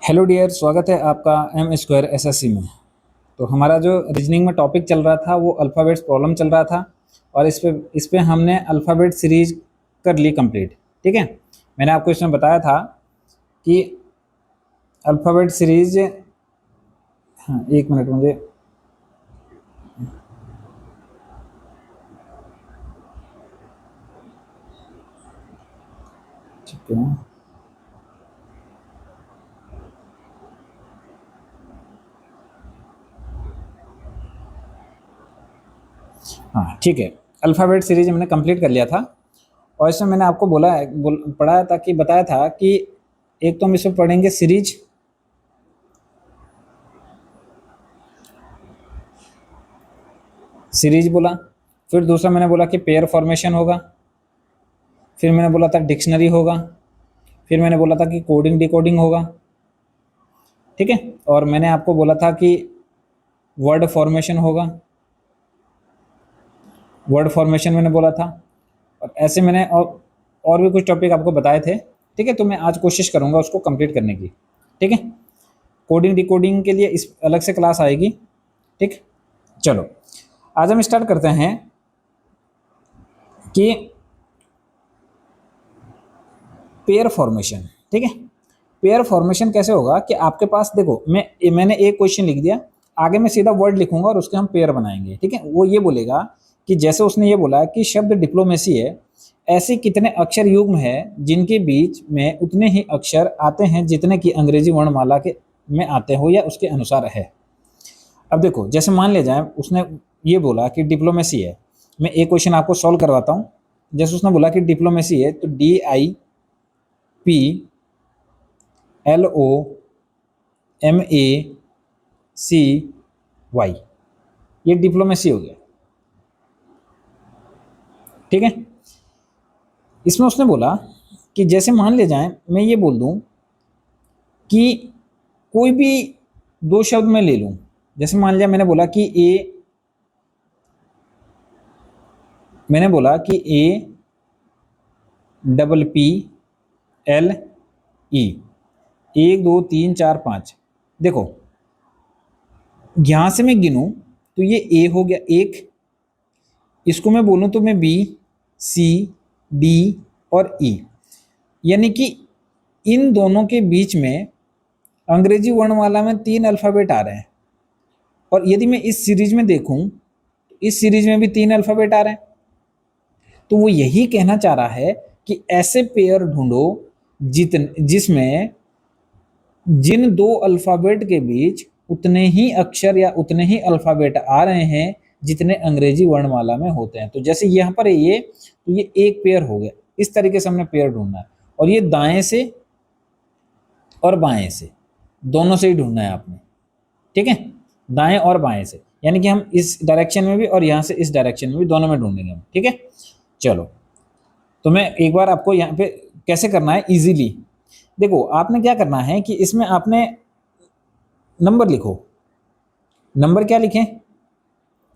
Hello dear, स्वागत है आपका एम स्क्वायर एसएससी में। तो हमारा जो रीजनिंग में टॉपिक चल रहा था वो अल्फ़ाबेट्स प्रॉब्लम चल रहा था और इस पे हमने अल्फ़ाबेट सीरीज कर ली कंप्लीट। ठीक है, मैंने आपको इसमें बताया था कि अल्फ़ाबेट सीरीज, हाँ एक मिनट मुझे, ठीक है, हाँ ठीक है। अल्फ़ाबेट सीरीज हमने कंप्लीट कर लिया था और इसमें मैंने आपको पढ़ाया था कि बताया था कि एक तो हम इसमें पढ़ेंगे सीरीज, सीरीज बोला। फिर दूसरा मैंने बोला कि पेयर फॉर्मेशन होगा। फिर मैंने बोला था डिक्शनरी होगा। फिर मैंने बोला था कि कोडिंग डिकोडिंग होगा। ठीक है, और मैंने आपको बोला था कि वर्ड फॉर्मेशन होगा। वर्ड फॉर्मेशन मैंने बोला था। और ऐसे मैंने और भी कुछ टॉपिक आपको बताए थे। ठीक है, तो मैं आज कोशिश करूंगा उसको कंप्लीट करने की। ठीक है, कोडिंग डिकोडिंग के लिए इस अलग से क्लास आएगी। ठीक, चलो आज हम स्टार्ट करते हैं कि पेयर फॉर्मेशन। ठीक है, पेयर फॉर्मेशन कैसे होगा कि आपके पास देखो, मैंने एक क्वेश्चन लिख दिया, आगे मैं सीधा वर्ड लिखूंगा और उसके हम पेयर बनाएंगे। ठीक है, वो ये बोलेगा कि जैसे उसने ये बोला कि शब्द डिप्लोमेसी है, ऐसे कितने अक्षर युग्म है जिनके बीच में उतने ही अक्षर आते हैं जितने की अंग्रेजी वर्णमाला के में आते हो या उसके अनुसार है। अब देखो, जैसे मान ले जाए उसने ये बोला कि डिप्लोमेसी है, मैं एक क्वेश्चन आपको सॉल्व करवाता हूँ। जैसे उसने बोला कि डिप्लोमेसी है, तो DIPLOMACY, ये डिप्लोमेसी हो गया। ठीक है, इसमें उसने बोला कि जैसे मान ले जाए मैं ये बोल दूं कि कोई भी दो शब्द मैं ले लूं। जैसे मान लिया मैंने बोला कि APPLE, 1 2 3 4 5। देखो, यहां से मैं गिनूं तो ये ए हो गया एक, इसको मैं बोलूं तो मैं B, C, D और E, यानी कि इन दोनों के बीच में अंग्रेजी वर्णमाला में 3 अल्फ़ाबेट आ रहे हैं। और यदि मैं इस सीरीज में देखूं तो इस सीरीज में भी 3 अल्फ़ाबेट आ रहे हैं। तो वो यही कहना चाह रहा है कि ऐसे पेयर ढूंढो जिसमें जिन दो अल्फ़ाबेट के बीच उतने ही अक्षर या उतने ही अल्फ़ाबेट आ रहे हैं जितने अंग्रेजी वर्णमाला में होते हैं। तो जैसे यहाँ पर है ये, तो ये एक पेयर हो गया। इस तरीके से हमने पेयर ढूंढना है और ये दाएं से और बाएं से दोनों से ही ढूंढना है आपने। ठीक है, दाएं और बाएं से, यानी कि हम इस डायरेक्शन में भी और यहाँ से इस डायरेक्शन में भी, दोनों में ढूंढेंगे हम। ठीक है, चलो तो मैं एक बार आपको यहाँ पे कैसे करना है इजीली। देखो, आपने क्या करना है कि इसमें आपने नंबर लिखो। नंबर क्या लिखें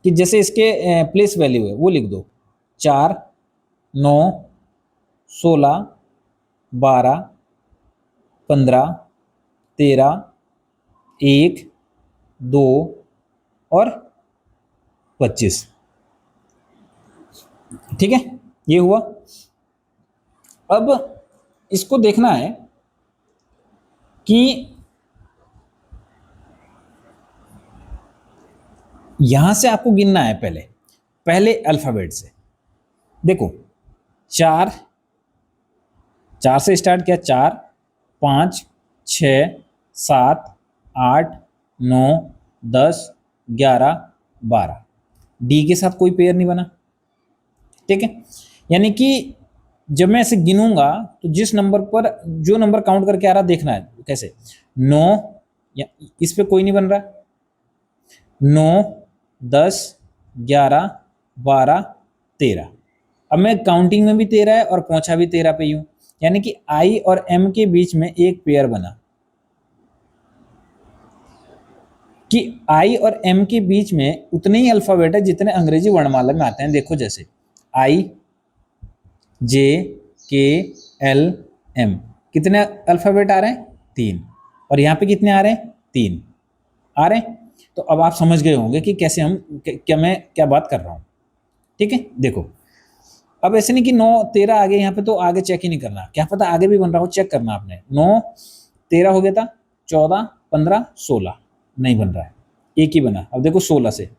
कि जैसे इसके प्लेस वैल्यू है वो लिख दो, 4, 9, 16, 12, 15, 13, 1, 2 और 25। ठीक है, ये हुआ। अब इसको देखना है कि यहां से आपको गिनना है पहले अल्फाबेट से। देखो, 4, 4 से स्टार्ट किया, 4, 5, 6, 7, 8, 9, 10, 11, 12। डी के साथ कोई पेयर नहीं बना। ठीक है, यानी कि जब मैं ऐसे गिनूंगा तो जिस नंबर पर जो नंबर काउंट करके आ रहा देखना है कैसे। 9, इस पे कोई नहीं बन रहा। 9, 10, 11, 12, 13। अब मैं काउंटिंग में भी 13 है और पहुंचा भी 13 पे ही हूं, यानी कि आई और एम के बीच में एक पेयर बना कि आई और एम के बीच में उतने ही अल्फाबेट है जितने अंग्रेजी वर्णमाला में आते हैं। देखो, जैसे आई, जे, के, एल, एम, कितने अल्फाबेट आ रहे हैं? 3। और यहाँ पे कितने आ रहे हैं, 3 आ रहे हैं। तो अब आप समझ गए होंगे कि कैसे हम क्या मैं क्या बात कर रहा हूँ। ठीक है, देखो अब ऐसे नहीं कि 9 13 आ गए यहाँ पे तो आगे चेक ही नहीं करना, क्या पता आगे भी बन रहा हो, चेक करना आपने। 9 13 हो गया था, 14 15 16 नहीं बन रहा है, एक ही बना। अब देखो 16 से,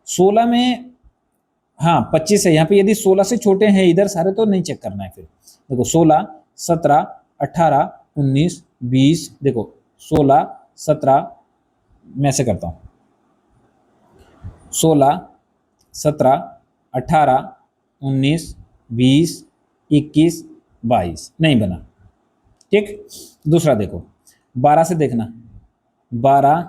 16 में हाँ 25 है यहाँ पे, यदि 16 से छोटे हैं इधर सारे तो नहीं चेक करना है। फिर देखो 16 17 18 19 20, देखो 16 17, मैं ऐसे करता हूँ 16 17 18 19 20 21 22 नहीं बना। ठीक, दूसरा देखो 12 से देखना, 12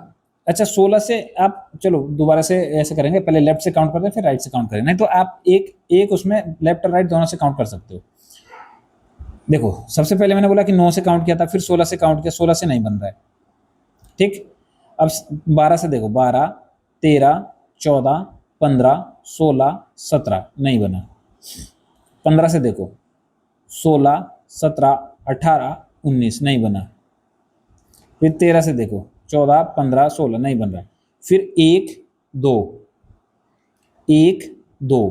अच्छा 16 से आप चलो दोबारा से ऐसे करेंगे, पहले लेफ्ट से काउंट करते हैं फिर राइट से काउंट करें, नहीं तो आप एक एक उसमें लेफ्ट और राइट दोनों से काउंट कर सकते हो। देखो सबसे पहले मैंने बोला कि 9 से काउंट किया था, फिर 16 से काउंट किया, 16 से नहीं बन रहा है। ठीक, अब 12 से देखो, 12 13 14 15 16 17 नहीं बना। 15 से देखो, 16 17 18 19 नहीं बना। फिर 13 से देखो, 14 15 16 नहीं बन रहा। फिर 1 2 1 2,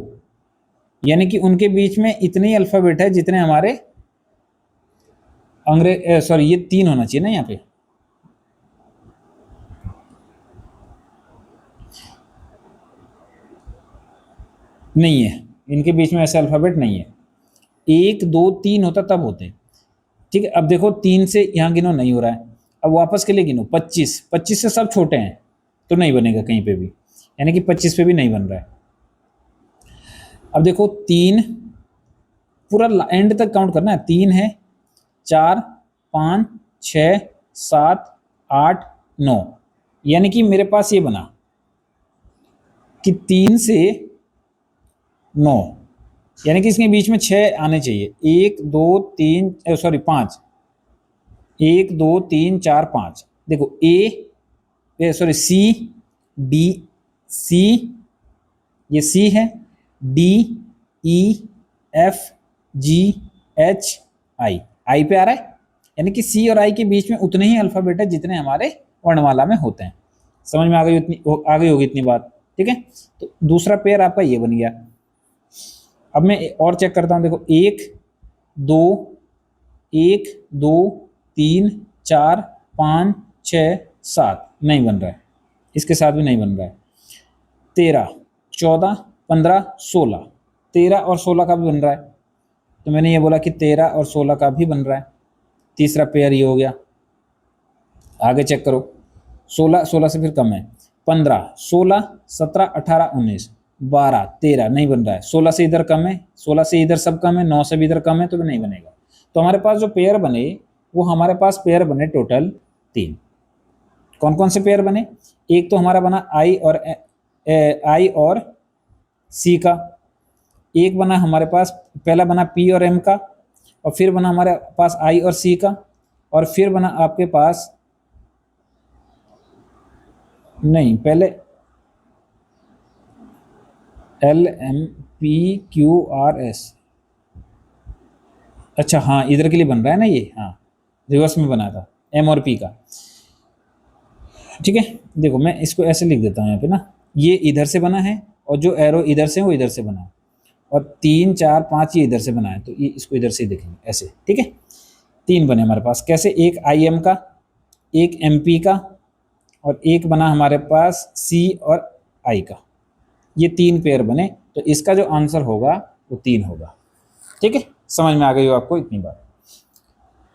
यानी कि उनके बीच में इतने ही अल्फाबेट है जितने हमारे अंग्रेज सॉरी ये 3 होना चाहिए ना यहाँ पे। नहीं है, इनके बीच में ऐसे अल्फाबेट नहीं है। 1 2 3 होता तब होते हैं। ठीक है, अब देखो 3 से यहाँ गिनो नहीं हो रहा है, अब वापस के लिए गिनो 25, 25 से सब छोटे हैं तो नहीं बनेगा कहीं पे भी, यानी कि 25 पे भी नहीं बन रहा है। अब देखो 3 पूरा एंड तक काउंट करना है, 3 है 4 5 6 7 8 9, यानी कि मेरे पास ये बना कि 3 से 9, यानी कि इसके बीच में 6 आने चाहिए। 1 2 3 सॉरी 5, 1 2 3 4 5, देखो ए सॉरी सी डी, सी ये सी है, D E F G H I, I पे आ रहा है, यानी कि सी और आई के बीच में उतने ही अल्फाबेट है जितने हमारे वर्णमाला में होते हैं। समझ में आ गई आ गई होगी इतनी बात। ठीक है, तो दूसरा पेयर आपका ये बन गया। अब मैं और चेक करता हूं, देखो 1 2 1 2 3 4 5 6 7 नहीं बन रहा है, इसके साथ भी नहीं बन रहा है। 13 14 15 16, 13 और 16 का भी बन रहा है, तो मैंने ये बोला कि 13 और 16 का भी बन रहा है। तीसरा पेयर ये हो गया। आगे चेक करो, 16 16 से फिर कम है, 15 16 17 18 19 12 13 नहीं बन रहा है। 16 से इधर कम है, 16 से इधर सब कम है, 9 से भी इधर कम है, तो नहीं बनेगा। तो हमारे पास जो पेयर बने वो हमारे पास पेयर बने टोटल 3। कौन कौन से पेयर बने? एक तो हमारा बना आई और सी का, एक बना हमारे पास पहला बना पी और एम का, और फिर बना हमारे पास आई और सी का, और फिर बना आपके पास नहीं पहले L M P Q R S, अच्छा हाँ इधर के लिए बन रहा है ना ये, हाँ रिवर्स में बना था एम और पी का। ठीक है, देखो मैं इसको ऐसे लिख देता हूँ यहाँ पे ना, ये इधर से बना है और जो एरो इधर से वो इधर से बना है, और 3 4 5 ये इधर से बना है, तो ये इसको इधर से देखेंगे ऐसे। ठीक है, 3 बने हमारे पास कैसे, एक आई एम का, एक एम पी का, और एक बना हमारे पास सी और आई का। ये 3 पेयर बने, तो इसका जो आंसर होगा वो 3 होगा। ठीक है, समझ में आ गई हो आपको इतनी बात।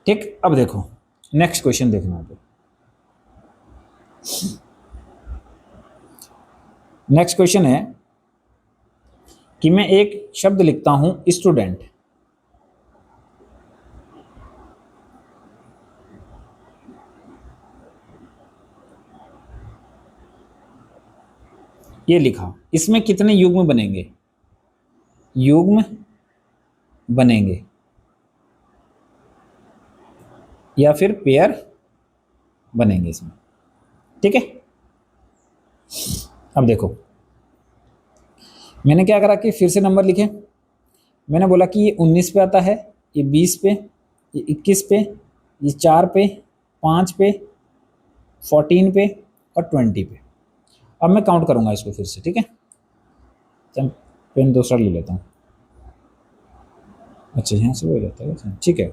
ठीक, अब देखो नेक्स्ट क्वेश्चन देखना आप। नेक्स्ट क्वेश्चन है कि मैं एक शब्द लिखता हूं स्टूडेंट, ये लिखा, इसमें कितने युग्म बनेंगे? युग्म बनेंगे या फिर पेयर बनेंगे इसमें। ठीक है, अब देखो मैंने क्या करा कि फिर से नंबर लिखे। मैंने बोला कि ये 19 पे आता है, ये 20 पे, ये 21 पे, ये 4 पे, 5 पे 14 पे और 20 पे। अब मैं काउंट करूँगा इसको फिर से, ठीक है। चल पेन दूसरा ले लेता हूँ। अच्छा यहाँ से हो जाता है क्या? ठीक है,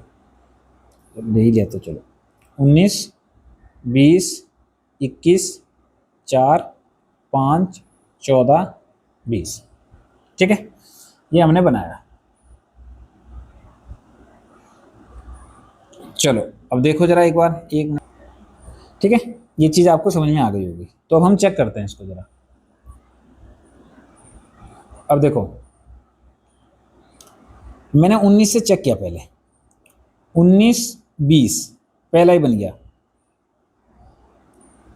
ले ही लिया तो चलो। 19, 20, 21, 4, 5, 14, 20, ठीक है, ये हमने बनाया। चलो अब देखो जरा एक बार, एक मिनट, ठीक है, ये चीज़ आपको समझ में आ गई होगी। तो अब हम चेक करते हैं इसको जरा। अब देखो मैंने 19 से चेक किया पहले, 19, 20 पहला ही बन गया,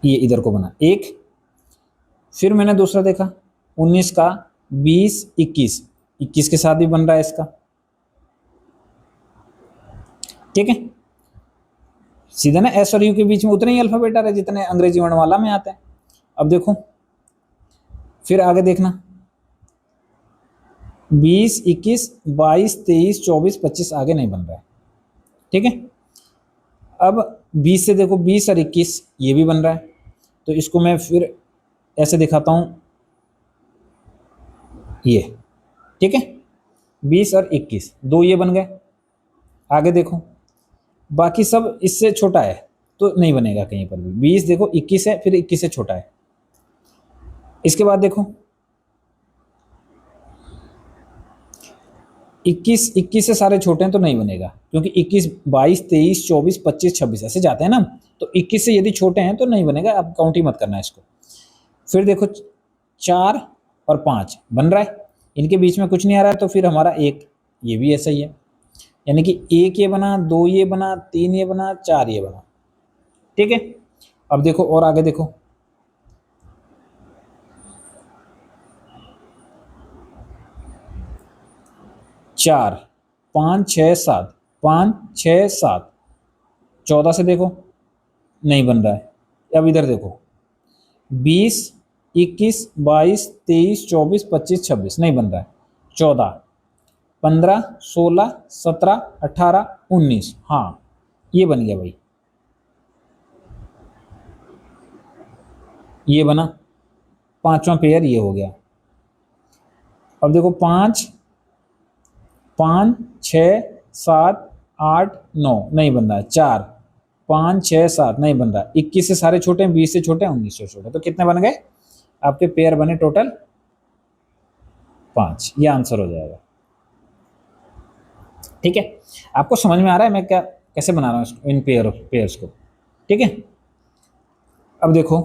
ये इधर को बना एक। फिर मैंने दूसरा देखा 19 का 20, 21, 21 के साथ भी बन रहा है इसका, ठीक है। सीधा ना एस और यू के बीच में उतने ही अल्फाबेट आ रहे जितने अंग्रेजी वर्णमाला में आते हैं। अब देखो फिर आगे देखना, 20, 21, 22, 23, 24, 25 आगे नहीं बन रहा है, ठीक है। अब 20 से देखो 20 और 21 ये भी बन रहा है, तो इसको मैं फिर ऐसे दिखाता हूं, ये, ठीक है, 20 और 21 दो ये बन गए। आगे देखो बाकी सब इससे छोटा है तो नहीं बनेगा कहीं पर भी। 20 देखो 21 है, फिर 21 से छोटा है। इसके बाद देखो 21 से सारे छोटे हैं तो नहीं बनेगा, क्योंकि 21, 22, 23, 24, 25, 26 ऐसे जाते हैं ना, तो 21 से यदि छोटे हैं तो नहीं बनेगा, आप काउंट ही मत करना इसको। फिर देखो 4 और 5 बन रहा है, इनके बीच में कुछ नहीं आ रहा है, तो फिर हमारा एक ये भी ऐसा ही है, यानी कि एक ये बना, दो ये बना, तीन ये बना, चार ये बना, ठीक है। अब देखो और आगे देखो, चार, 5, 6, 7, 5, 6, 7, 14 से देखो नहीं बन रहा है। अब इधर देखो 20, 21, 22, 23, 24, 25, 26 नहीं बन रहा है। 14, 15, 16, 17, 18, 19, हाँ ये बन गया भाई, ये बना, पांचवा पेयर ये हो गया। अब देखो 5, 5, 6, 7, 8, 9 नहीं बन रहा है। 4, 5, 6, 7 नहीं बन रहा। 21 से सारे छोटे हैं, 20 से छोटे हैं, 19 से छोटे, तो कितने बन गए आपके पेयर बने टोटल 5, ये आंसर हो जाएगा, ठीक है। आपको समझ में आ रहा है मैं क्या कैसे बना रहा हूँ इन पेयर्स को, ठीक है। अब देखो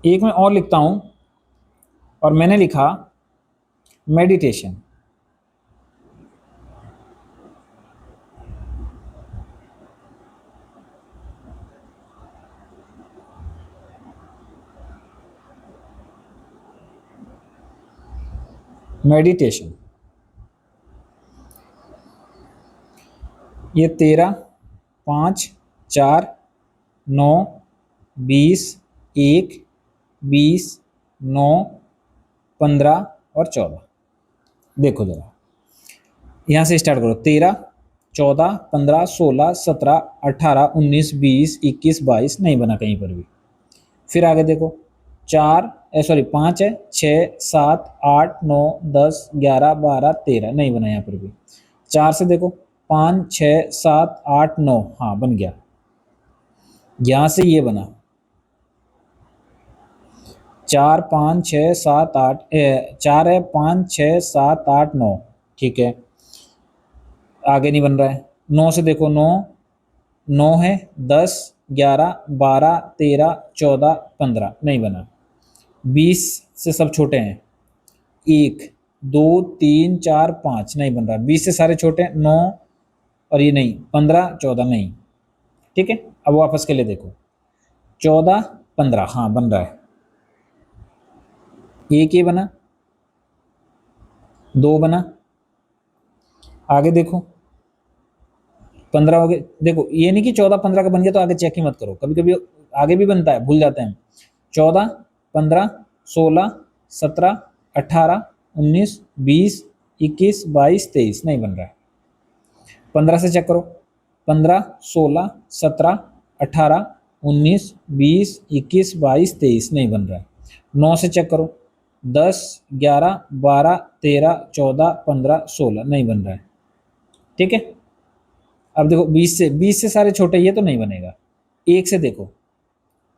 एक मैं और लिखता हूं, और मैंने लिखा मेडिटेशन। मेडिटेशन ये 13, 5, 4, 9, 20, 1, 20, 9, 15 और 14। देखो जरा यहाँ से स्टार्ट करो, 13, 14, 15, 16, 17, 18, 19, 20, 21, 22 नहीं बना कहीं पर भी। फिर आगे देखो 4 सॉरी 5 है, 6, 7, 8, 9, 10, 11, 12, 13 नहीं बना यहाँ पर भी। 4 से देखो 5, 6, 7, 8, 9 हाँ बन गया। यहाँ से ये बना 4, 5, 6, 7, 8 4 है, 5, 6, 7, 8, 9 ठीक है। आगे नहीं बन रहा है। 9 से देखो 9, 9 है, 10, 11, 12, 13, 14, 15 नहीं बना। 20 से सब छोटे हैं, 1, 2, 3, 4, 5 नहीं बन रहा। 20 से सारे छोटे हैं, 9 और ये नहीं, 15, 14 नहीं, ठीक है। अब वापस के लिए देखो 14, 15 हाँ बन रहा है। एक ये बना, 2 बना, आगे देखो 15 हो गए। देखो ये नहीं कि 14, 15 का बन गया तो आगे चेक ही मत करो, कभी कभी आगे भी बनता है, भूल जाते हैं। 14, 15, 16, 17, 18, 19, 20, 21, 22, 23 नहीं बन रहा है। 15 से चेक करो, 15, 16, 17, 18, 19, 20, 21, 22, 23 नहीं बन रहा है। 9 से चेक करो, 10, 11, 12, 13, 14, 15, 16 नहीं बन रहा है। ठीक है, अब देखो 20 से सारे छोटे, ये तो नहीं बनेगा। 1 से देखो,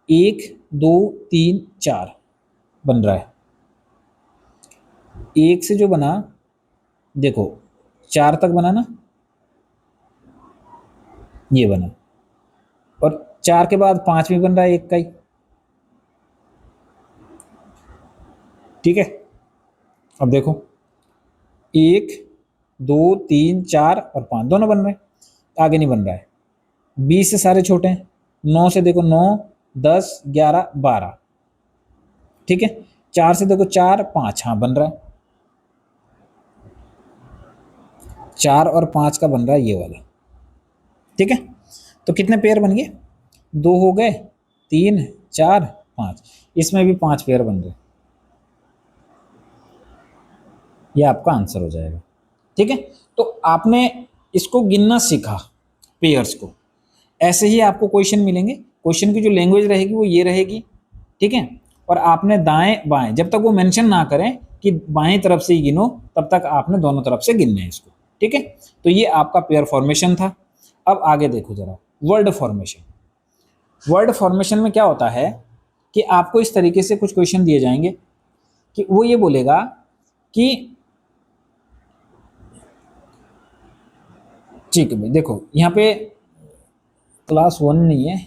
1, 2, 3, 4 बन रहा है। 1 से जो बना, देखो 4 तक बना ना, ये बना, और 4 के बाद 5 भी बन रहा है 1 का ही। ठीक है, अब देखो 1, 2, 3, 4 और 5 दोनों बन रहे हैं, आगे नहीं बन रहा है। 20 से सारे छोटे हैं। 9 से देखो, 9, 10, 11, 12। ठीक है, 4 से देखो, 4, 5, हाँ बन रहा है। 4 और 5 का बन रहा है ये वाला। ठीक है, तो कितने पेयर बन गए? 2 हो गए, 3, 4, 5। इसमें भी 5 पेयर बन गए। ये आपका आंसर हो जाएगा। ठीक है, तो आपने इसको गिनना सीखा, पेयर्स को। ऐसे ही आपको क्वेश्चन मिलेंगे, क्वेश्चन की जो लैंग्वेज रहेगी वो ये रहेगी। ठीक है, और आपने दाएं बाएं, जब तक वो मेंशन ना करें कि बाएं तरफ से ही गिनो, तब तक आपने दोनों तरफ से गिनना है इसको। ठीक है, तो ये आपका पेयर फॉर्मेशन था। अब आगे देखो जरा, वर्ड फॉर्मेशन। वर्ड फॉर्मेशन में क्या होता है कि आपको इस तरीके से कुछ क्वेश्चन दिए जाएंगे कि वो ये बोलेगा कि ठीक है भाई, देखो यहाँ पे क्लास 1 नहीं है,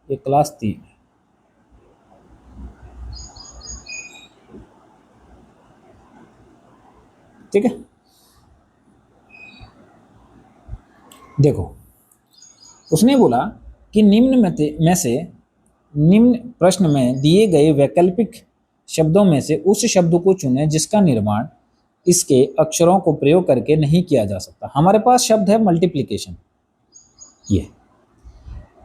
ये क्लास 3 है। ठीक है, देखो उसने बोला कि में से निम्न प्रश्न में दिए गए वैकल्पिक शब्दों में से उस शब्द को चुनें जिसका निर्माण इसके अक्षरों को प्रयोग करके नहीं किया जा सकता। हमारे पास शब्द है मल्टीप्लिकेशन।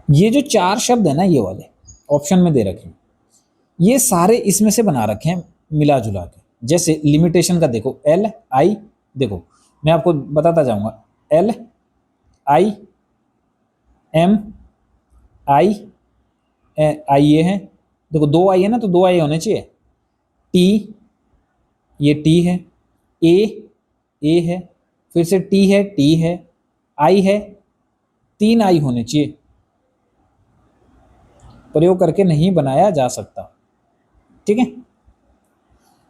ये जो 4 शब्द है ना, ये वाले ऑप्शन में दे रखे हैं, ये सारे इसमें से बना रखे हैं मिला जुला के। जैसे लिमिटेशन का देखो, एल आई, देखो मैं आपको बताता जाऊंगा, एल आई, एम आई, आई ये है, देखो 2 आई है ना, तो 2 आई होने चाहिए। टी, ये टी है, ए है, फिर से टी है, टी है, आई है, 3 आई होने चाहिए। प्रयोग करके नहीं बनाया जा सकता। ठीक है,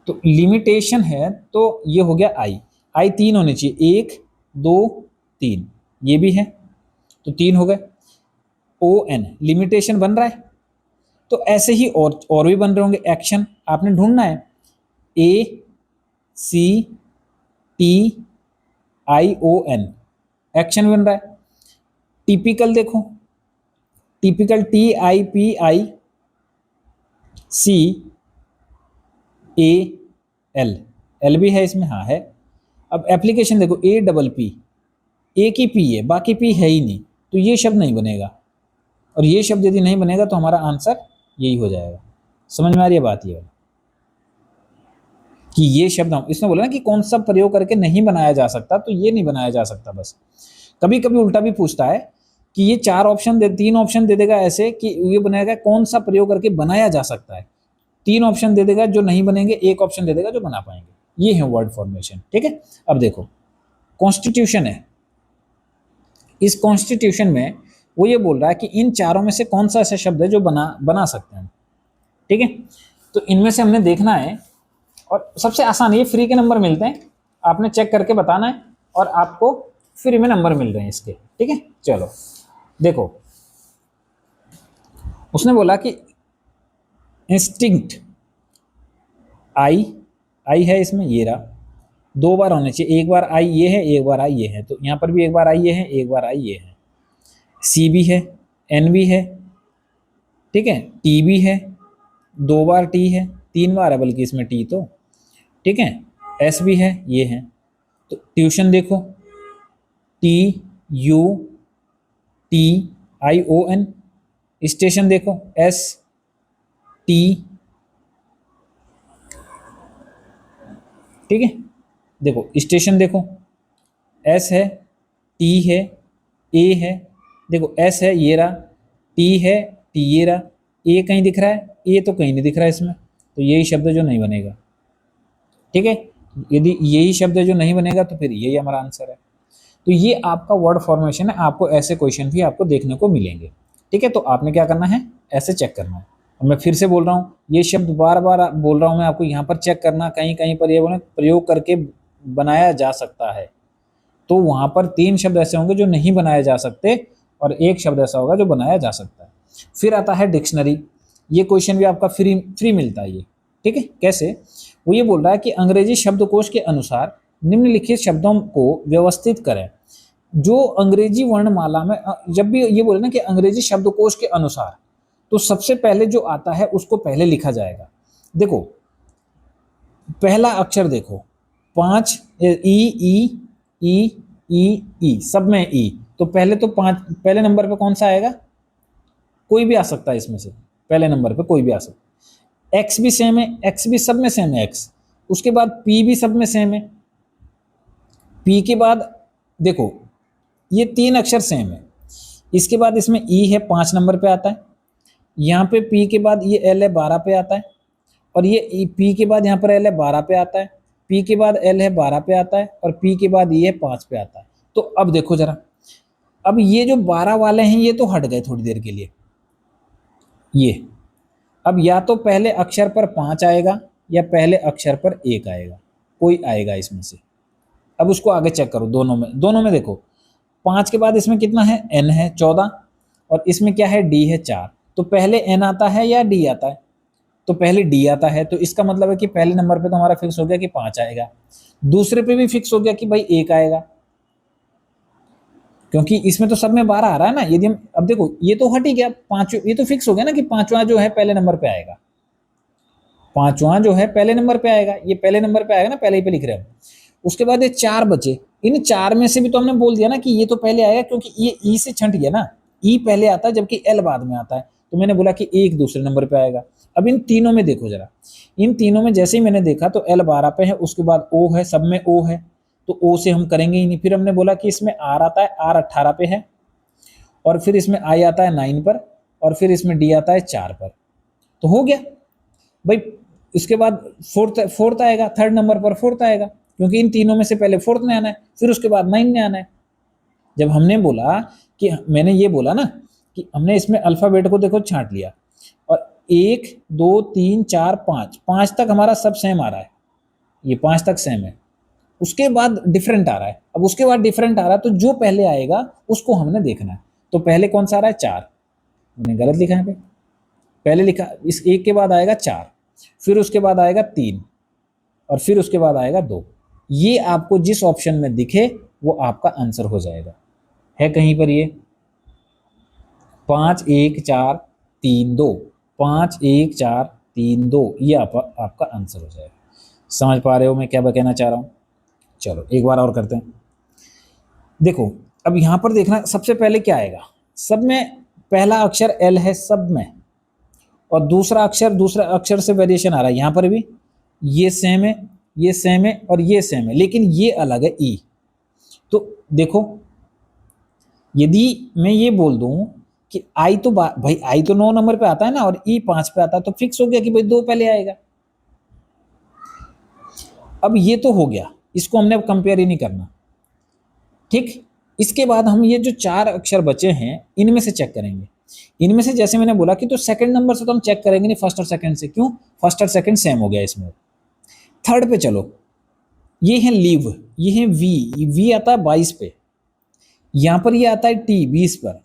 तो लिमिटेशन है, तो ये हो गया आई। आई 3 होने चाहिए, 1, 2, 3, ये भी है, तो 3 हो गए। ओ एन लिमिटेशन बन रहा है, तो ऐसे ही और भी बन रहे होंगे। एक्शन आपने ढूंढना है, A C T I O N, action बन रहा है। टिपिकल देखो, typical T I P I C A L, L भी है इसमें, हाँ है। अब एप्लीकेशन देखो, ए डबल पी, एक ही पी है, बाकी पी है ही नहीं, तो ये शब्द नहीं बनेगा। और ये शब्द यदि नहीं बनेगा तो हमारा आंसर यही हो जाएगा। समझ में आ रही है बात? ये कि ये शब्द, हम इसमें बोला ना कि कौन सा प्रयोग करके नहीं बनाया जा सकता, तो ये नहीं बनाया जा सकता। बस कभी कभी उल्टा भी पूछता है कि ये 4 ऑप्शन 3 ऑप्शन दे देगा ऐसे कि ये बनाएगा कौन सा प्रयोग करके बनाया जा सकता है, 3 ऑप्शन दे देगा जो नहीं बनेंगे, 1 ऑप्शन दे देगा जो बना पाएंगे। ये है वर्ड फॉर्मेशन। ठीक है, अब देखो कॉन्स्टिट्यूशन है। इस कॉन्स्टिट्यूशन में वो ये बोल रहा है कि इन चारों में से कौन सा ऐसा शब्द है जो बना सकते हैं। ठीक है, तो इनमें से हमने देखना है, और सबसे आसान, ये फ्री के नंबर मिलते हैं, आपने चेक करके बताना है, और आपको फ्री में नंबर मिल रहे हैं इसके। ठीक है, चलो देखो, उसने बोला कि इंस्टिंक्ट, आई है इसमें, ये रहा, 2 बार होने चाहिए, एक बार आई ये है, एक बार आई ये है, तो यहाँ पर भी एक बार आई ये है, एक बार आई ये है। सी भी है, एन भी है, ठीक है, टी भी है, 2 बार टी है, 3 बार है बल्कि इसमें टी तो। ठीक है, एस भी है, ये है। तो ट्यूशन देखो, T U T I O N. Station देखो, एस टी, ठीक है, देखो स्टेशन देखो, एस है, टी है, ए है, देखो एस है ये रहा, टी है, टी ये रहा, ए कहीं दिख रहा है, ए तो कहीं नहीं दिख रहा है इसमें, तो यही शब्द जो नहीं बनेगा। ठीक है, यदि यही शब्द जो नहीं बनेगा तो फिर यही हमारा आंसर है। तो ये आपका वर्ड फॉर्मेशन है, आपको ऐसे क्वेश्चन भी आपको देखने को मिलेंगे। ठीक है, तो आपने क्या करना है, ऐसे चेक करना है। और मैं फिर से बोल रहा हूँ, ये शब्द बार बार बोल रहा हूँ मैं आपको, यहाँ पर चेक करना, कहीं कहीं पर ये प्रयोग करके बनाया जा सकता है, तो वहां पर 3 शब्द ऐसे होंगे जो नहीं बनाए जा सकते और 1 शब्द ऐसा होगा जो बनाया जा सकता है। फिर आता है डिक्शनरी, ये क्वेश्चन भी आपका फ्री फ्री मिलता है ये। ठीक है, कैसे, वो ये बोल रहा है कि अंग्रेजी शब्दकोश के अनुसार निम्नलिखित शब्दों को व्यवस्थित करें। जो अंग्रेजी वर्णमाला में जब भी ये बोले ना कि अंग्रेजी शब्दकोश के अनुसार, तो सबसे पहले जो आता है उसको पहले लिखा जाएगा। देखो पहला अक्षर देखो, 5 ई ई ई ई, सब में ई, तो पहले तो 5 पहले नंबर पे कौन सा आएगा, कोई भी आ सकता है इसमें से, पहले नंबर पे कोई भी आ सकता है। एक्स भी सेम है, एक्स भी सब में सेम है एक्स। उसके बाद पी भी सब में सेम है, पी के बाद देखो ये 3 अक्षर सेम है। इसके बाद इसमें ई है 5 नंबर पे आता है, यहाँ पे पी के बाद ये एल है 12 पे आता है, और ये पी के बाद यहाँ पर एल है 12 पे आता है, पी के बाद एल है 12 पे आता है, और पी के बाद ये 5 पे आता है। तो अब देखो जरा, अब ये जो 12 वाले हैं ये तो हट गए थोड़ी देर के लिए, ये अब या तो पहले अक्षर पर 5 आएगा या पहले अक्षर पर 1 आएगा, कोई आएगा इसमें से। अब उसको आगे चेक करो, दोनों में देखो, 5 के बाद इसमें कितना है, एन है 14, और इसमें क्या है, डी है 4। तो पहले एन आता है या डी आता है, तो पहले डी आता है, तो इसका मतलब है कि पहले नंबर पे तो हमारा फिक्स हो गया कि 5 आएगा, दूसरे पे भी फिक्स हो गया कि भाई 1 आएगा, क्योंकि इसमें तो सब में 12 आ रहा है ना। यदि हम अब देखो ये तो हट ही गया, 5 ये तो फिक्स हो गया ना कि 5वां जो है पहले नंबर पे आएगा, 5वां जो है पहले नंबर पे आएगा, ये पहले नंबर पे आएगा ना, पहले ही पे लिख रहे हैं। उसके बाद ये 4 बचे, इन 4 में से भी तो हमने बोल दिया ना कि ये तो पहले आएगा, क्योंकि ये ई से छंट गया ना, ई पहले आता है जबकि एल बाद में आता है, तो मैंने बोला कि 1 दूसरे नंबर पे आएगा। अब इन तीनों में देखो जरा, इन तीनों में जैसे ही मैंने देखा तो एल 12 पे है, उसके बाद ओ है, सब में ओ है, तो ओ से हम करेंगे ही नहीं। फिर हमने बोला कि इसमें आर आता है, आर 18 पे है, और फिर इसमें आई आता है 9 पर, और फिर इसमें डी आता है 4 पर, तो हो गया भाई। इसके बाद फोर्थ आएगा, थर्ड नंबर पर फोर्थ आएगा, क्योंकि इन तीनों में से पहले फोर्थ ने आना है, फिर उसके बाद 9 ने आना है। जब हमने बोला कि मैंने ये बोला ना कि हमने इसमें अल्फाबेट को देखो छांट लिया, और 1 2 3 4 5 तक हमारा सब सेम आ रहा है, ये 5 तक सेम है। उसके बाद डिफरेंट आ रहा है, अब उसके बाद डिफरेंट आ रहा है, तो जो पहले आएगा उसको हमने देखना है। तो पहले कौन सा आ रहा है, 4, मैंने गलत लिखा है, पहले लिखा इस 1 के बाद आएगा 4, फिर उसके बाद आएगा 3, और फिर उसके बाद आएगा 2। ये आपको जिस ऑप्शन में दिखे वो आपका आंसर हो जाएगा। है कहीं पर ये 5 1 4 3 2, 5 1 4 3 2, ये आपका आंसर हो जाएगा। समझ पा रहे हो मैं क्या कहना चाह रहा हूँ। चलो एक बार और करते हैं। देखो अब यहां पर देखना, सबसे पहले क्या आएगा, सब में पहला अक्षर एल है सब में, और दूसरा अक्षर से वेरिएशन आ रहा है, यहां पर भी ये सेम है, ये सेम है, और ये सेम है, लेकिन ये अलग है ई। तो देखो यदि मैं ये बोल दूं कि आई तो भाई आई तो 9 नंबर पे आता है ना, और ई 5 पे आता है, तो फिक्स हो गया कि भाई 2 पहले आएगा। अब ये तो हो गया, इसको हमने अब कंपेयर ही नहीं करना। ठीक, इसके बाद हम ये जो 4 अक्षर बचे हैं इनमें से चेक करेंगे। इनमें से जैसे मैंने बोला कि तो सेकंड नंबर से तो हम चेक करेंगे नहीं, फर्स्ट और सेकंड से, क्यों, फर्स्ट और सेकंड सेम हो गया इसमें। थर्ड पे चलो, ये है लीव, ये है वी आता है 22 पे, यहां पर ये आता है टी 20 पर,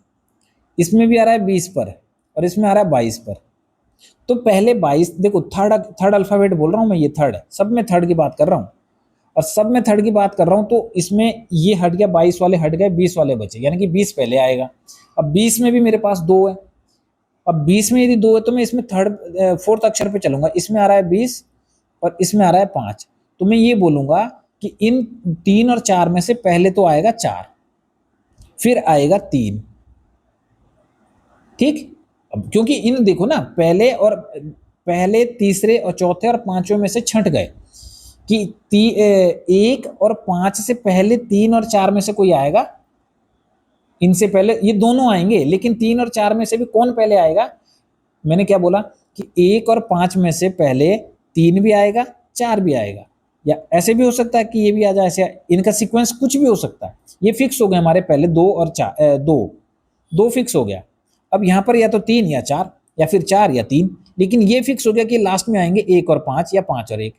इसमें भी आ रहा है 20 पर, और इसमें आ रहा है 22 पर। तो पहले 22, देखो थर्ड अल्फाबेट बोल रहा हूं मैं, ये थर्ड है, सब में थर्ड की बात कर रहा हूं, और सब में थर्ड की बात कर रहा हूं, तो इसमें ये हट गया, 22 वाले हट गए, 20 वाले बचे, यानी कि 20 पहले आएगा। अब 20 में भी मेरे पास 2 है, अब 20 में यदि 2 है तो मैं इसमें फोर्थ अक्षर पे चलूंगा, इसमें आ रहा है 20 और इसमें आ रहा है 5, तो मैं ये बोलूंगा कि इन 3 और 4 में से पहले तो आएगा 4, फिर आएगा 3। ठीक, अब क्योंकि इन देखो ना, पहले तीसरे और चौथे और पांचवें में से छंट गए कि 1 और 5 से पहले 3 और 4 में से कोई आएगा, इनसे पहले ये दोनों आएंगे, लेकिन 3 और 4 में से भी कौन पहले आएगा? मैंने क्या बोला कि 1 और 5 में से पहले 3 भी आएगा, 4 भी आएगा, या ऐसे भी हो सकता है कि ये भी आ जाए, ऐसे इनका सीक्वेंस कुछ भी हो सकता है। ये फिक्स हो गए हमारे पहले 2 और 4, 2 फिक्स हो गया। अब यहाँ पर या तो 3 या 4, या फिर 4 या 3, लेकिन ये फिक्स हो गया कि लास्ट में आएंगे 1 और 5 या 5 और 1,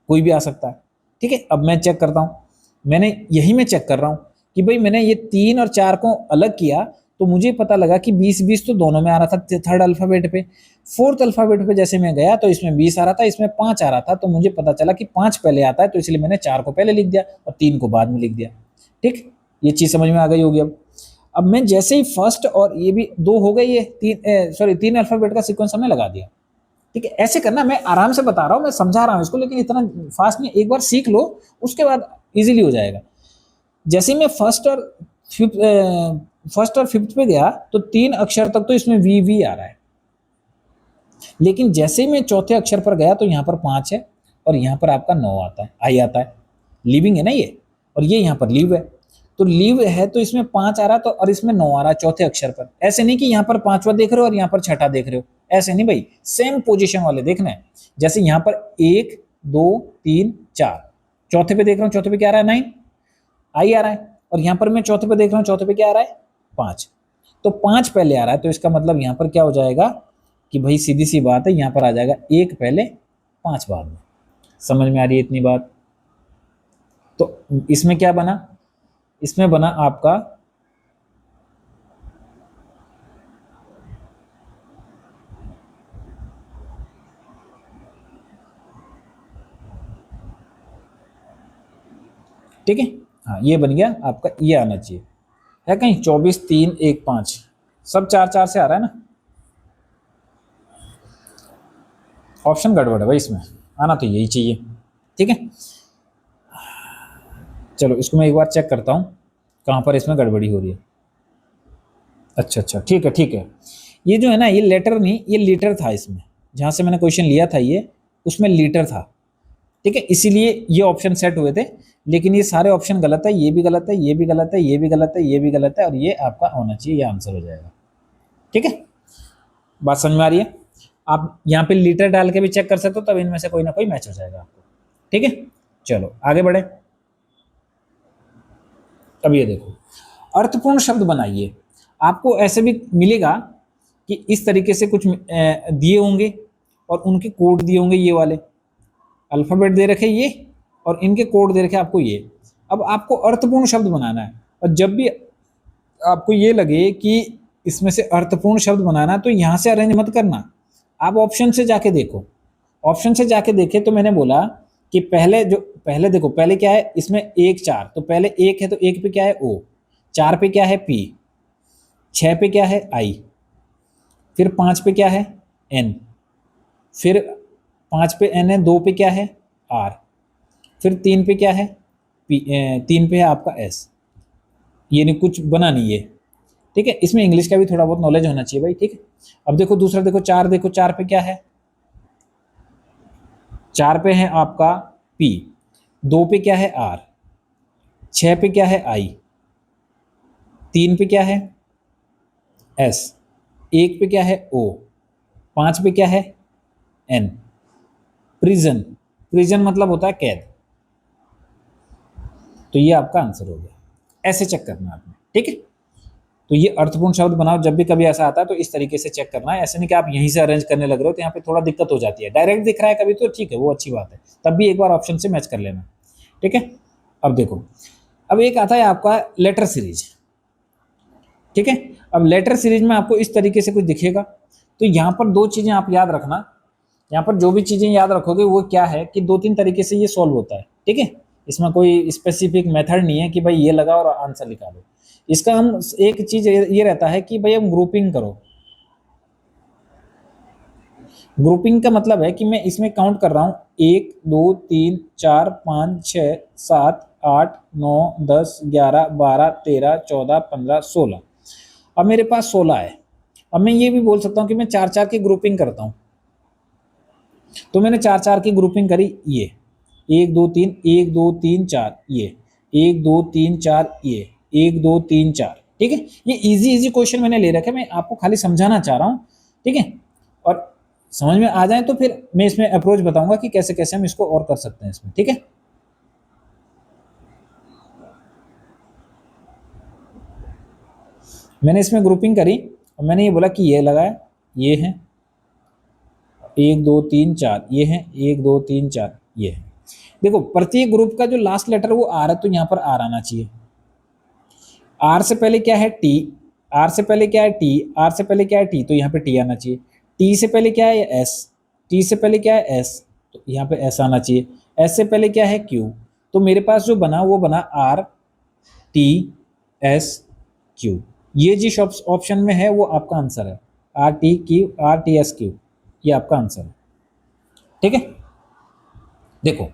कोई भी आ सकता है। ठीक है, अब मैं चेक करता हूँ, मैंने यही मैं चेक कर रहा हूँ कि भाई मैंने ये 3 और 4 को अलग किया तो मुझे पता लगा कि 20-20 तो दोनों में आ रहा था थर्ड अल्फाबेट पे। फोर्थ अल्फाबेट पे जैसे मैं गया तो इसमें 20 आ रहा था, इसमें 5 आ रहा था, तो मुझे पता चला कि 5 पहले आता है, तो इसलिए मैंने 4 को पहले लिख दिया और 3 को बाद में लिख दिया। ठीक, ये चीज समझ में आ गई होगी। अब मैं जैसे ही फर्स्ट और ये भी 2 हो गए, ये 3 अल्फाबेट का सीक्वेंस हमने लगा दिया। ठीक है, ऐसे करना, मैं आराम से बता रहा हूँ, मैं समझा रहा हूँ इसको, लेकिन इतना फास्ट नहीं, एक बार सीख लो उसके बाद इजीली हो जाएगा। जैसे ही मैं फर्स्ट और फिफ्थ पे गया तो 3 अक्षर तक तो इसमें वी आ रहा है, लेकिन जैसे ही मैं चौथे अक्षर पर गया तो यहाँ पर 5 है और यहाँ पर आपका 9 आता है, आई आता है, लिविंग है ना ये, और ये यहाँ पर लिव है, तो लिव है तो इसमें 5 आ रहा है, तो और इसमें 9 आ रहा है चौथे अक्षर पर। ऐसे नहीं कि यहाँ पर 5वां देख रहे हो और यहाँ पर छठा देख रहे हो, ऐसे नहीं भाई, सेम पोजीशन वाले देखना है। जैसे यहाँ पर 1 2 3 4, चौथे पे देख रहा हूँ, चौथे पे क्या आ रहा है? 9 आई आ रहा है, और यहाँ पर मैं चौथे पे देख रहा हूँ, चौथे पे क्या आ रहा है? 5, तो 5 पहले आ रहा है, तो इसका मतलब यहाँ पर क्या हो जाएगा कि भाई सीधी सी बात है, यहाँ पर आ जाएगा 1 पहले 5 बाद में। समझ में आ रही है इतनी बात? तो इसमें क्या बना? इसमें बना आपका ठीक है, हाँ ये बन गया आपका, ये आना चाहिए है कहीं 24 3 1 5, सब 4 4 से आ रहा है ना, ऑप्शन गड़बड़ है भाई, इसमें आना तो यही चाहिए। ठीक है, चलो इसको मैं एक बार चेक करता हूँ कहाँ पर इसमें गड़बड़ी हो रही है। अच्छा अच्छा, ठीक है ठीक है, ये जो है ना, ये लेटर नहीं, ये लीटर था, इसमें जहाँ से मैंने क्वेश्चन लिया था ये, उसमें लीटर था। ठीक है, इसीलिए ये ऑप्शन सेट हुए थे, लेकिन ये सारे ऑप्शन गलत है, ये भी गलत है, ये भी गलत है, ये भी गलत है, ये भी गलत है, और ये आपका होना चाहिए, ये आंसर हो जाएगा। ठीक है, बात समझ में आ रही है? आप यहाँ पे लीटर डाल के भी चेक कर सकते हो, तब इनमें से कोई ना कोई मैच हो जाएगा आपको। ठीक है, चलो आगे बढ़े। अब ये देखो, अर्थपूर्ण शब्द बनाइए। आपको ऐसे भी मिलेगा कि इस तरीके से कुछ दिए होंगे और उनके कोड दिए होंगे, ये वाले अल्फाबेट दे रखे ये और इनके कोड दे रखे आपको ये। अब आपको अर्थपूर्ण शब्द बनाना है, और जब भी आपको ये लगे कि इसमें से अर्थपूर्ण शब्द बनाना है तो यहाँ से अरेंज मत करना, आप ऑप्शन से जाके देखो। ऑप्शन से जाके देखे तो मैंने बोला कि पहले देखो, पहले क्या है इसमें 1 4, तो पहले 1 है तो 1 पे क्या है? ओ। 4 पे क्या है? पी। 6 पे क्या है? आई। फिर 5 पे क्या है? एन। फिर 5 पे एन है, 2 पे क्या है? आर। फिर 3 पे क्या है? पी। 3 पे है आपका एस। ये नहीं, कुछ बना नहीं ये। ठीक है, इसमें इंग्लिश का भी थोड़ा बहुत नॉलेज होना चाहिए भाई। ठीक है, अब देखो दूसरा, देखो 4, देखो 4 पे क्या है? 4 पे है आपका पी। 2 पे क्या है? आर। 6 पे क्या है? आई। 3 पे क्या है? एस। 1 पे क्या है? ओ। 5 पे क्या है? एन। प्रिजन, प्रिजन मतलब होता है कैद। तो ये आपका आंसर हो गया। ऐसे चेक करना आपने। ठीक है, तो ये अर्थपूर्ण शब्द बनाओ, जब भी कभी ऐसा आता है तो इस तरीके से चेक करना है। ऐसे नहीं कि आप यहीं से अरेंज करने लग रहे हो, तो यहाँ पे थोड़ा दिक्कत हो जाती है। डायरेक्ट दिख रहा है कभी तो ठीक है, वो अच्छी बात है, तब भी एक बार ऑप्शन से मैच कर लेना। ठीक है, अब देखो, अब एक आता है आपका लेटर सीरीज। ठीक है, अब लेटर सीरीज में आपको इस तरीके से कुछ दिखेगा, तो यहाँ पर 2 चीजें आप याद रखना। यहाँ पर जो भी चीजें याद रखोगे वो क्या है कि 2-3 तरीके से ये सॉल्व होता है। ठीक है, इसमें कोई स्पेसिफिक मेथड नहीं है कि भाई ये लगाओ और आंसर निकालो। इसका हम एक चीज ये रहता है कि भाई हम ग्रुपिंग करो। ग्रुपिंग का मतलब है कि मैं इसमें काउंट कर रहा हूँ 1 2 3 4 5 6 7 8 9 10 11 12 13 14 15 16। अब मेरे पास 16 है। अब मैं ये भी बोल सकता हूँ कि मैं 4-4 की ग्रुपिंग करता हूँ, तो मैंने 4-4 की ग्रुपिंग करी। ये 1 2 3 1 2 3 4, ये 1 2 3 4, ये 1 2 3 4, ठीक है, ये इजी इजी क्वेश्चन मैंने ले रखा है, मैं आपको खाली समझाना चाह रहा हूँ, ठीक है। और समझ में आ जाए तो फिर मैं इसमें अप्रोच बताऊंगा कि कैसे कैसे हम इसको और कर सकते हैं इसमें, ठीक है। मैंने इसमें ग्रुपिंग करी और मैंने ये बोला कि ये लगाया, ये है 1 2 3 4, ये है 1 2 3 4, ये है। देखो प्रत्येक ग्रुप का जो लास्ट लेटर वो आर है, तो यहाँ पर आर आना चाहिए। आर से पहले क्या है टी, आर से पहले क्या है टी, आर से पहले क्या है टी, तो यहाँ पे टी आना चाहिए। टी से पहले क्या है एस, टी से पहले क्या है एस, तो यहाँ पे एस आना चाहिए। एस से पहले क्या है क्यू, तो मेरे पास जो बना वो बना आर टी एस क्यू। ये जिस ऑप्शन में है वो आपका आंसर है, R T Q, R T S Q, ये आपका आंसर है, ठीक है। देखो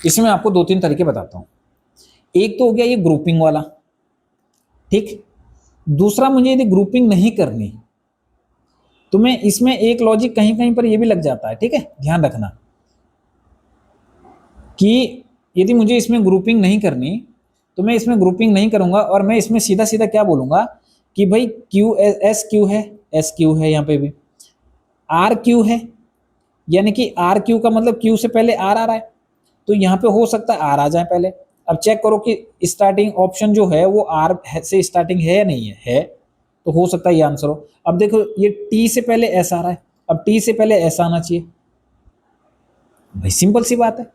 इसमें आपको 2-3 तरीके बताता हूँ। एक तो हो गया ये ग्रुपिंग वाला, ठीक। दूसरा, मुझे यदि ग्रुपिंग नहीं करनी तो मैं इसमें एक लॉजिक कहीं कहीं पर ये भी लग जाता है, ठीक है, ध्यान रखना कि यदि मुझे इसमें ग्रुपिंग नहीं करनी तो मैं इसमें ग्रुपिंग नहीं करूंगा और मैं इसमें सीधा सीधा क्या बोलूंगा कि भाई क्यू एस क्यू है, एस क्यू है, यहाँ पे भी आर क्यू है, यानी कि आर क्यू का मतलब क्यू से पहले आर आ रहा है, तो यहाँ पे हो सकता है आर आ जाए पहले। अब चेक करो कि स्टार्टिंग ऑप्शन जो है वो आर से स्टार्टिंग है या नहीं है, तो हो सकता है ये आंसर हो। अब देखो ये टी से पहले एस आ रहा है, अब टी से पहले एस आना चाहिए, भाई सिंपल सी बात है।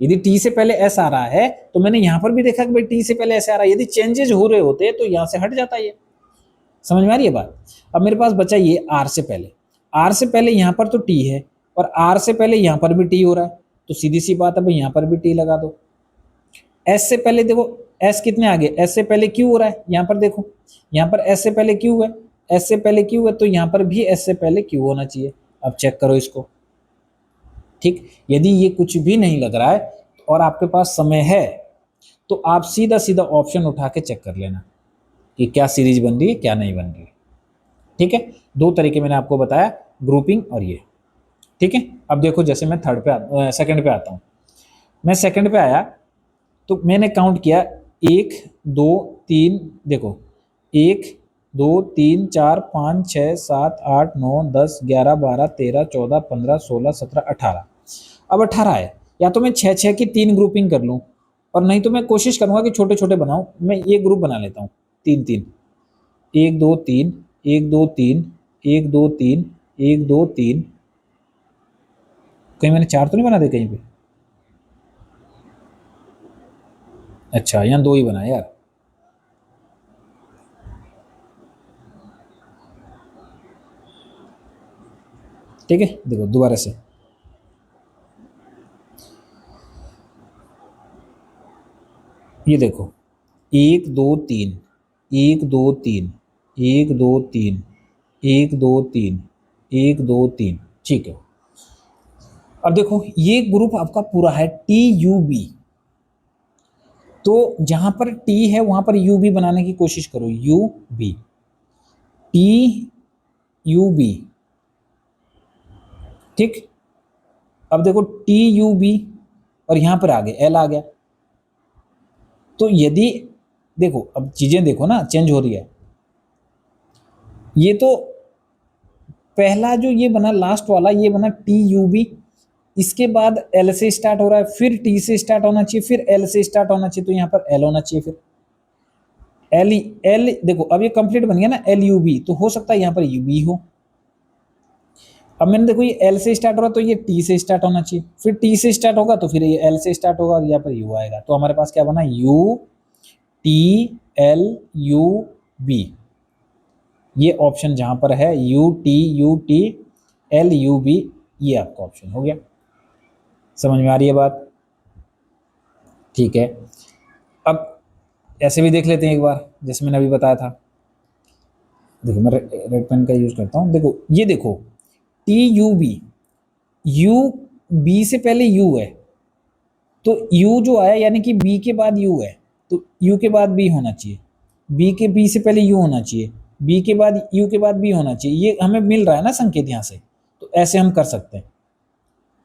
यदि टी से पहले एस आ रहा है तो मैंने यहां पर भी देखा कि भाई टी से पहले एस आ रहा है, यदि चेंजेस हो रहे होते तो यहां से हट जाता ये। समझ में आ रही है बात। अब मेरे पास बचा ये आर से पहले, आर से पहले यहां पर तो टी है और आर से पहले यहां पर भी टी हो रहा है, तो सीधी सी बात है भाई यहां पर भी टी लगा दो। एस से पहले देखो, एस कितने आगे, एस से पहले क्यू हो रहा है, यहां पर देखो, यहां पर एस से पहले क्यू है, एस से पहले क्यू है, तो यहां पर भी एस से पहले क्यू होना चाहिए। अब चेक करो इसको, ठीक। यदि ये कुछ भी नहीं लग रहा है और आपके पास समय है तो आप सीधा सीधा ऑप्शन उठा के चेक कर लेना कि क्या सीरीज बन रही है क्या नहीं बन रही है, ठीक है। 2 तरीके मैंने आपको बताया, ग्रुपिंग और ये, ठीक है। अब देखो जैसे मैं सेकंड पे आता हूँ। मैं सेकंड पे आया तो मैंने काउंट किया 1 2 3, देखो 1 2 3 4 5 6 7 8 9 10 11 12 13 14 15 16 17 18। अब 18 है, या तो मैं 6 की 3 ग्रुपिंग कर लूँ और नहीं तो मैं कोशिश करूंगा कि छोटे छोटे बनाऊं। मैं ये ग्रुप बना लेता हूँ 3 3, 1 2 3 1 2 3 1 2 3 1 2 3। कहीं मैंने 4 तो नहीं बना दे कहीं पे, अच्छा यहाँ 2 ही बनाए यार, ठीक है। देखो दोबारा से, ये देखो 1 2 3 1 2 3 1 2 3 1 2 3 1 2 3, ठीक है। अब देखो ये ग्रुप आपका पूरा है टी यू बी, तो जहां पर टी है वहां पर यू बी बनाने की कोशिश करो, U B, T U B, ठीक। अब देखो टी यू बी और यहां पर आगे एल आ गया, तो यदि देखो अब चीजें देखो ना चेंज हो रही है। ये तो पहला जो ये बना लास्ट वाला ये बना टी यू बी, इसके बाद एल से स्टार्ट हो रहा है, फिर टी से स्टार्ट होना चाहिए, फिर एल से स्टार्ट होना चाहिए, तो यहाँ पर एल होना चाहिए, फिर एल एल। देखो अब ये कंप्लीट बन गया ना एल यू बी, तो हो सकता है यहाँ पर यू बी हो। अब मैंने देखो ये एल से स्टार्ट हो रहा तो ये टी से स्टार्ट होना चाहिए, फिर टी से स्टार्ट होगा तो फिर ये एल से स्टार्ट होगा और यहाँ पर यू आएगा, तो हमारे पास क्या बना U T L U B. ये ऑप्शन जहां पर है U T L U B, ये आपका ऑप्शन हो गया। समझ में आ रही है बात, ठीक है। अब ऐसे भी देख लेते हैं एक बार, जैसे मैंने अभी बताया था। देखो मैं रेड पेन का यूज करता हूँ, देखो ये देखो T U B, U B से पहले यू है, तो यू जो आया यानी कि बी के बाद यू है, तो यू के बाद बी होना चाहिए, बी के बी से पहले यू होना चाहिए, बी के बाद यू के बाद बी होना चाहिए, ये हमें मिल रहा है ना संकेत यहाँ से, तो ऐसे हम कर सकते हैं,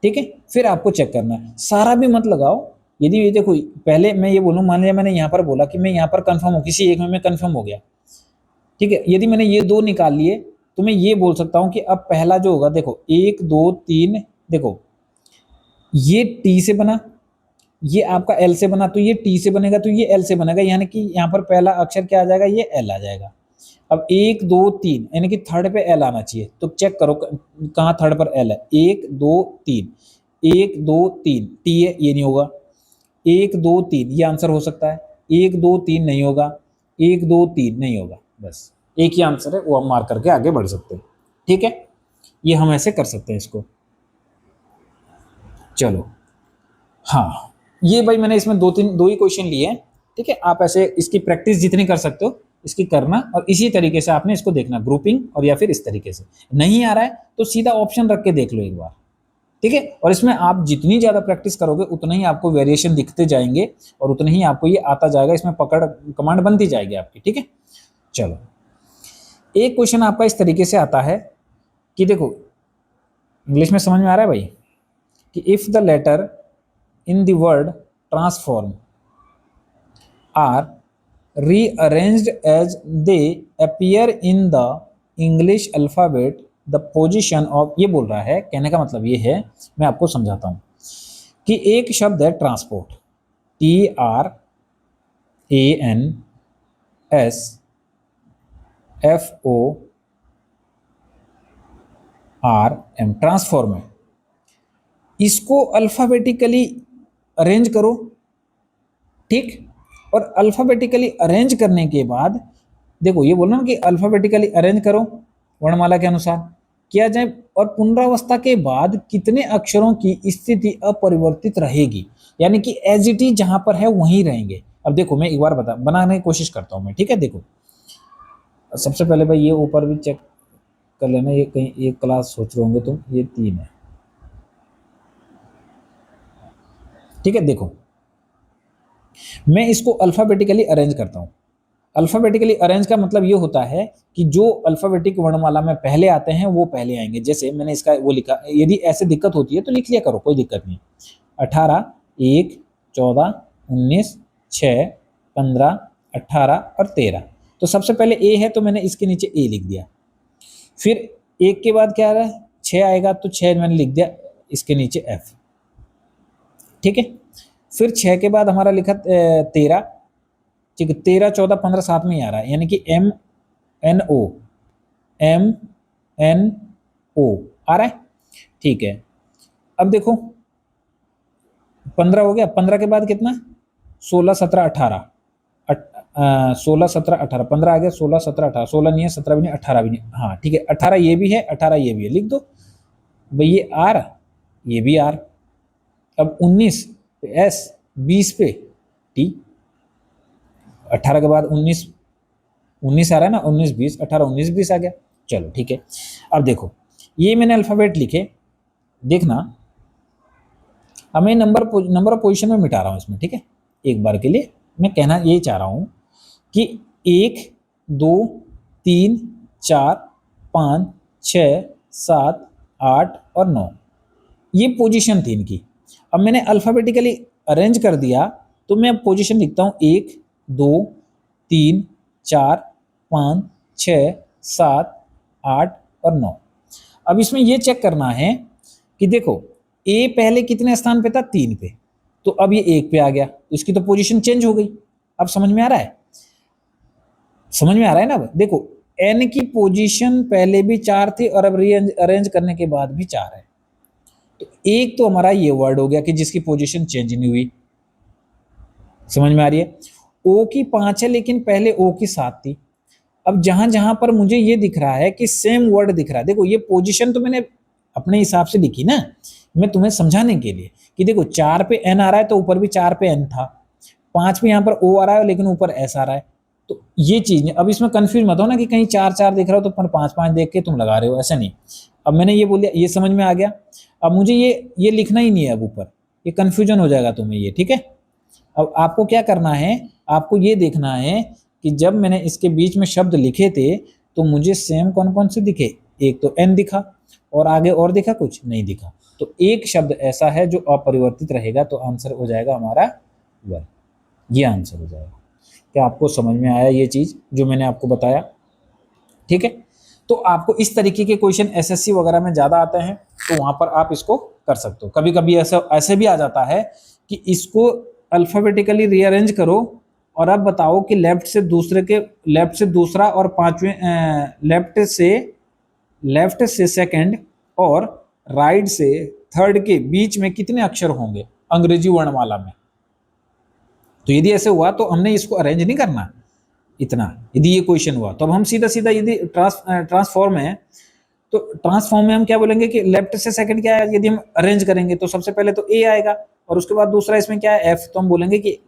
ठीक है। फिर आपको चेक करना है, सारा भी मत लगाओ। यदि ये देखो पहले मैं ये बोलूँ, मान लिया मैंने यहाँ पर बोला कि मैं यहाँ पर कंफर्म हूँ, किसी एक में मैं कंफर्म हो गया, ठीक है। यदि मैंने ये दो निकाल लिए तो मैं ये बोल सकता हूं कि अब पहला जो होगा, देखो 1 2 3, देखो ये टी से बना, ये आपका एल से बना, तो ये टी से बनेगा तो ये एल से बनेगा, यानी कि यहाँ पर पहला अक्षर क्या आ जाएगा, ये एल आ जाएगा। अब 1 2 3 यानी कि थर्ड पे एल आना चाहिए, तो चेक करो कहाँ थर्ड पर एल है। 1 2 3, 1 2 3 टी है, ये नहीं होगा। 1 2 3 ये आंसर हो सकता है, 1 2 3 नहीं होगा, 1 2 3 नहीं होगा, बस एक ही आंसर है, वो हम मार्क करके आगे बढ़ सकते हैं। ठीक है, ये हम ऐसे कर सकते हैं इसको। चलो हाँ, ये भाई मैंने इसमें दो ही क्वेश्चन लिए हैं। ठीक है, आप ऐसे इसकी प्रैक्टिस जितनी कर सकते हो इसकी करना, और इसी तरीके से आपने इसको देखना, ग्रुपिंग और या फिर इस तरीके से। नहीं आ रहा है तो सीधा ऑप्शन रख के देख लो एक बार। ठीक है, और इसमें आप जितनी ज्यादा प्रैक्टिस करोगे उतना ही आपको वेरिएशन दिखते जाएंगे और उतना ही आपको ये आता जाएगा, इसमें पकड़ कमांड बनती जाएगी आपकी। ठीक है, चलो एक क्वेश्चन आपका इस तरीके से आता है कि देखो, इंग्लिश में समझ में आ रहा है भाई, कि if the letter in the word transform are rearranged as they appear in the English alphabet, the position of, ये बोल रहा है, कहने का मतलब ये है, मैं आपको समझाता हूं कि एक शब्द है ट्रांसपोर्ट, TRANSFORM, ट्रांसफॉर्म, इसको अल्फाबेटिकली अरेंज करो। ठीक, और अल्फाबेटिकली अरेंज करने के बाद देखो, ये बोलना कि अल्फाबेटिकली अरेंज करो वर्णमाला के अनुसार किया जाए, और पुनरावस्था के बाद कितने अक्षरों की स्थिति अपरिवर्तित रहेगी, यानी कि एज इट इज जहां पर है वहीं रहेंगे। अब देखो मैं एक बार बनाने की कोशिश करता हूं मैं। ठीक है, देखो सबसे पहले भाई ये ऊपर भी चेक कर लेना, ये कहीं एक क्लास सोच रहे होंगे तुम, ये 3 है। ठीक है, देखो मैं इसको अल्फाबेटिकली अरेंज करता हूं। अल्फाबेटिकली अरेंज का मतलब ये होता है कि जो अल्फाबेटिक वर्णमाला में पहले आते हैं वो पहले आएंगे। जैसे मैंने इसका वो लिखा, यदि ऐसे दिक्कत होती है तो लिख लिया करो, कोई दिक्कत नहीं। 18 1 14 19 6 15 18 और 13, तो सबसे पहले ए है तो मैंने इसके नीचे ए लिख दिया। फिर एक के बाद क्या आ रहा है, 6 आएगा तो 6 मैंने लिख दिया इसके नीचे एफ। ठीक है, फिर 6 के बाद हमारा लिखा 13। ठीक है, 13 14 15 साथ में ही आ रहा है, यानी कि एम एन ओ आ रहा है। ठीक है, अब देखो 15 हो गया, 15 के बाद कितना, 16 17 18, 16 17 18, 15 आ गया, 16 17 18, 16 नहीं है, 17 भी नहीं, 18 भी नहीं। हाँ ठीक है, 18 ये भी है, 18 ये भी है, लिख दो भाई, ये आर ये भी आर। अब 19 पे एस, 20 पे टी, 18 के बाद 19 19 आ रहा है ना, 19 20, 18 19 20 आ गया। चलो ठीक है, अब देखो ये मैंने अल्फाबेट लिखे, देखना अब मैं नंबर ऑफ पोजीशन में मिटा रहा हूं इसमें। ठीक है, एक बार के लिए मैं कहना ये चाह रहा हूं कि 1 2 3 4 5 6 7 8 और 9, ये पोजीशन थी इनकी। अब मैंने अल्फाबेटिकली अरेंज कर दिया तो मैं अब पोजीशन लिखता हूं 1 2 3 4 5 6 7 8 और 9। अब इसमें यह चेक करना है कि देखो ए पहले कितने स्थान पे था, 3 पे, तो अब ये 1 पे आ गया, इसकी तो पोजीशन चेंज हो गई। अब समझ में आ रहा है, समझ में आ रहा है ना। देखो एन की पोजीशन पहले भी 4 थी और अब अरेंज करने के बाद भी 4 है, तो एक तो हमारा ये वर्ड हो गया कि जिसकी पोजीशन चेंज नहीं हुई। समझ में आ रही है। ओ की 5 है लेकिन पहले ओ की 7 थी। अब जहां जहां पर मुझे ये दिख रहा है कि सेम वर्ड दिख रहा है, देखो ये पोजीशन तो मैंने अपने हिसाब से लिखी ना, मैं तुम्हें समझाने के लिए कि देखो 4 पे एन आ रहा है तो ऊपर भी 4 पे एन था, 5 पे यहाँ पर ओ आ रहा है लेकिन ऊपर एस आ रहा है, तो ये चीज। अब इसमें कंफ्यूज मत हो ना कि कहीं 4 4 दिख रहा हो तो 5 5 देख के तुम लगा रहे हो, ऐसा नहीं। अब मैंने ये बोल दिया, ये समझ में आ गया। अब मुझे ये लिखना ही नहीं है अब ऊपर, ये कंफ्यूजन हो जाएगा तुम्हें ये। ठीक है, अब आपको क्या करना है, आपको ये देखना है कि जब मैंने इसके बीच में शब्द लिखे थे तो मुझे सेम कौन कौन से दिखे, एक तो एन दिखा और आगे और दिखा कुछ नहीं दिखा, तो एक शब्द ऐसा है जो अपरिवर्तित रहेगा, तो आंसर हो जाएगा हमारा 1, ये आंसर हो जाएगा। क्या आपको समझ में आया ये चीज जो मैंने आपको बताया? ठीक है। तो आपको इस तरीके के क्वेश्चन एसएससी वगैरह में ज्यादा आते हैं, तो वहां पर आप इसको कर सकते हो। कभी कभी ऐसा ऐसे भी आ जाता है कि इसको अल्फाबेटिकली रीअरेंज करो और अब बताओ कि लेफ्ट से दूसरा और पांचवें लेफ्ट से सेकंड और राइट से थर्ड के बीच में कितने अक्षर होंगे अंग्रेजी वर्णमाला में। तो यदि ऐसे हुआ तो हमने इसको अरेंज नहीं करना इतना, यदि ये क्वेश्चन हुआ तो अब हम सीधा सीधा यदि ट्रांसफॉर्म है तो ट्रांसफॉर्म में हम क्या बोलेंगे कि लेफ्ट से सेकंड क्या है, यदि हम अरेंज करेंगे तो सबसे पहले तो ए आएगा और उसके बाद दूसरा इसमें क्या है एफ, तो हम बोलेंगे कि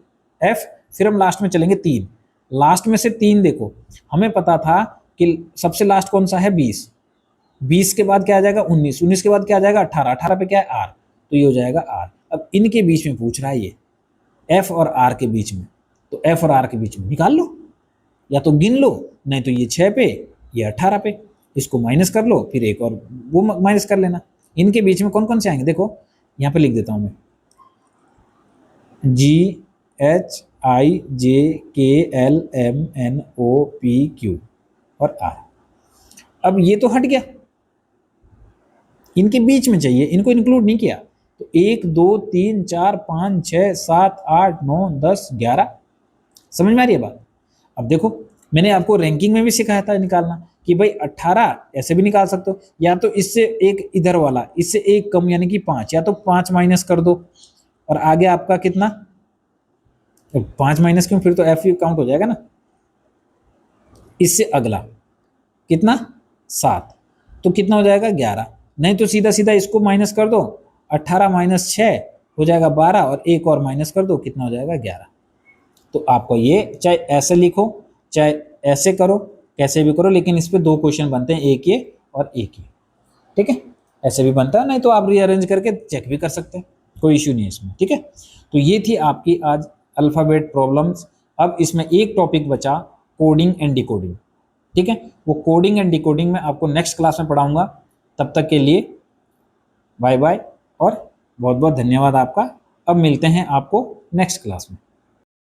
एफ, फिर हम लास्ट में चलेंगे 3। लास्ट में से 3 देखो, हमें पता था कि सबसे लास्ट कौन सा है 20, 20 के बाद क्या आ जाएगा 19, 19 के बाद क्या आ जाएगा 18, 18 पे क्या है आर, तो ये हो जाएगा आर। अब इनके बीच में पूछ रहा है ये एफ और आर के बीच में, तो एफ और आर के बीच में निकाल लो, या तो गिन लो, नहीं तो ये 6 पे ये 18 पे, इसको माइनस कर लो, फिर एक और वो माइनस कर लेना। इनके बीच में कौन कौन से आएंगे देखो, यहाँ पे लिख देता हूं मैं, GHIJKLMNOPQ और R। अब ये तो हट गया, इनके बीच में चाहिए, इनको इंक्लूड नहीं किया, तो 1 2 3 4 5 6 7 8 9 10 11। समझ में आ रही है बात। अब देखो मैंने आपको रैंकिंग में भी सिखाया था निकालना कि भाई 18 ऐसे भी निकाल सकते हो, या तो इससे एक इधर वाला इससे एक कम यानी कि 5, या तो 5 माइनस कर दो और आगे आपका कितना, 5 माइनस क्यों, फिर तो एफ काउंट हो जाएगा ना, इससे अगला कितना 7, तो कितना हो जाएगा 11, नहीं तो सीधा सीधा इसको माइनस कर दो, 18 माइनस 6 हो जाएगा 12 और एक और माइनस कर दो, कितना हो जाएगा 11। तो आपको ये चाहे ऐसे लिखो चाहे ऐसे करो, कैसे भी करो, लेकिन इस पे 2 क्वेश्चन बनते हैं, एक ये और एक ये, ठीक है। ऐसे भी बनता है, नहीं तो आप रीअरेंज करके चेक भी कर सकते हैं, कोई इश्यू नहीं है इसमें, ठीक है। तो ये थी आपकी आज अल्फाबेट प्रॉब्लम्स। अब इसमें एक टॉपिक बचा कोडिंग एंड डिकोडिंग, ठीक है। वो कोडिंग एंड डिकोडिंग में आपको नेक्स्ट क्लास में पढ़ाऊंगा। तब तक के लिए बाय बाय और बहुत बहुत धन्यवाद आपका। अब मिलते हैं आपको नेक्स्ट क्लास में।